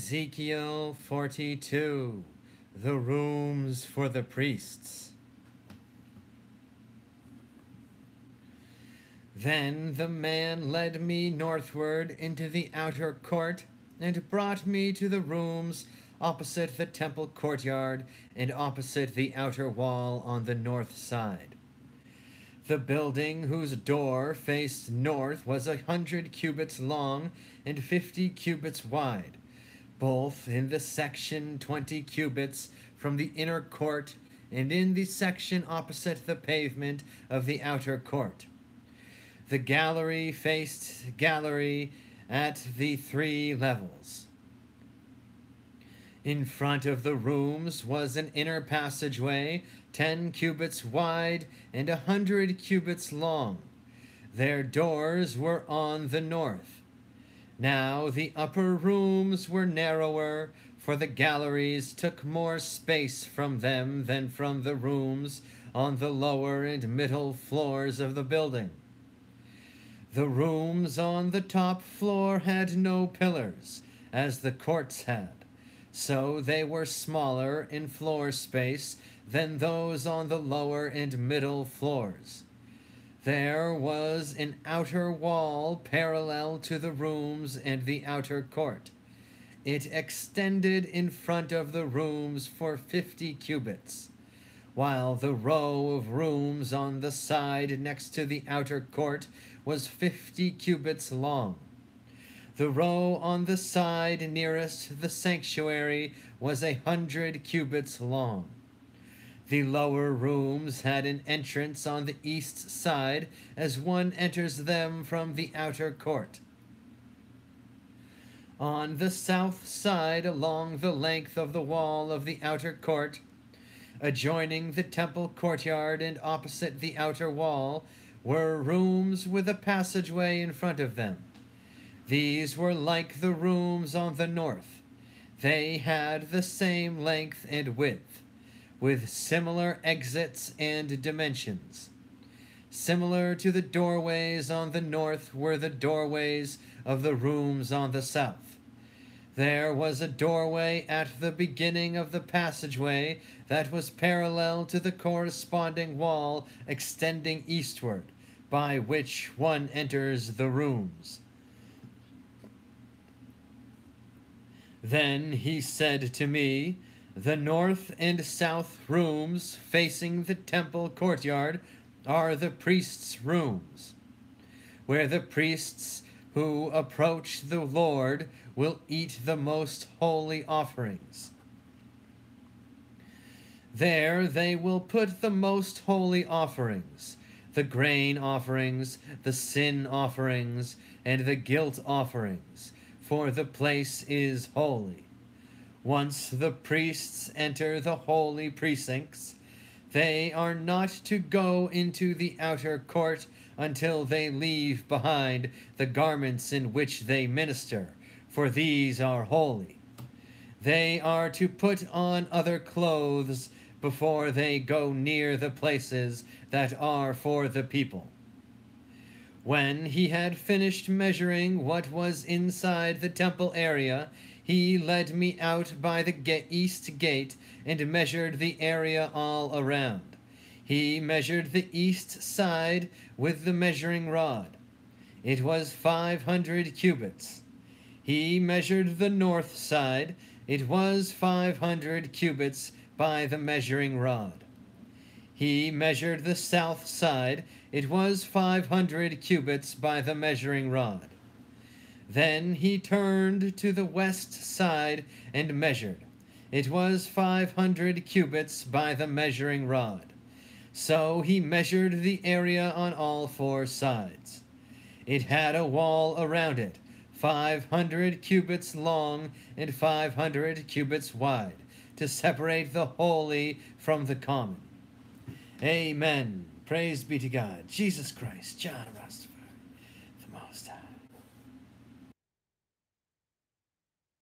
Ezekiel 42, the rooms for the priests. Then the man led me northward into the outer court and brought me to the rooms opposite the temple courtyard and opposite the outer wall on the north side. The building whose door faced north was 100 cubits long and 50 cubits wide, both in the section 20 cubits from the inner court and in the section opposite the pavement of the outer court. The gallery faced gallery at the 3 levels. In front of the rooms was an inner passageway, 10 cubits wide and 100 cubits long. Their doors were on the north. Now the upper rooms were narrower, for the galleries took more space from them than from the rooms on the lower and middle floors of the building. The rooms on the top floor had no pillars, as the courts had, so they were smaller in floor space than those on the lower and middle floors. There was an outer wall parallel to the rooms and the outer court. It extended in front of the rooms for 50 cubits, while the row of rooms on the side next to the outer court was 50 cubits long. The row on the side nearest the sanctuary was 100 cubits long. The lower rooms had an entrance on the east side as one enters them from the outer court. On the south side, along the length of the wall of the outer court, adjoining the temple courtyard and opposite the outer wall, were rooms with a passageway in front of them. These were like the rooms on the north. They had the same length and width, with similar exits and dimensions. Similar to the doorways on the north were the doorways of the rooms on the south. There was a doorway at the beginning of the passageway that was parallel to the corresponding wall extending eastward, by which one enters the rooms. Then he said to me, "The north and south rooms facing the temple courtyard are the priests' rooms, where the priests who approach the Lord will eat the most holy offerings. There they will put the most holy offerings, the grain offerings, the sin offerings, and the guilt offerings, for the place is holy. Once the priests enter the holy precincts, they are not to go into the outer court until they leave behind the garments in which they minister, for these are holy. They are to put on other clothes before they go near the places that are for the people." When he had finished measuring what was inside the temple area, he led me out by the east gate and measured the area all around. He measured the east side with the measuring rod. It was 500 cubits. He measured the north side. It was 500 cubits by the measuring rod. He measured the south side. It was 500 cubits by the measuring rod. Then he turned to the west side and measured. It was 500 cubits by the measuring rod. So he measured the area on all 4 sides. It had a wall around it, 500 cubits long and 500 cubits wide, to separate the holy from the common. Amen. Praise be to God. Jesus Christ. John Ross.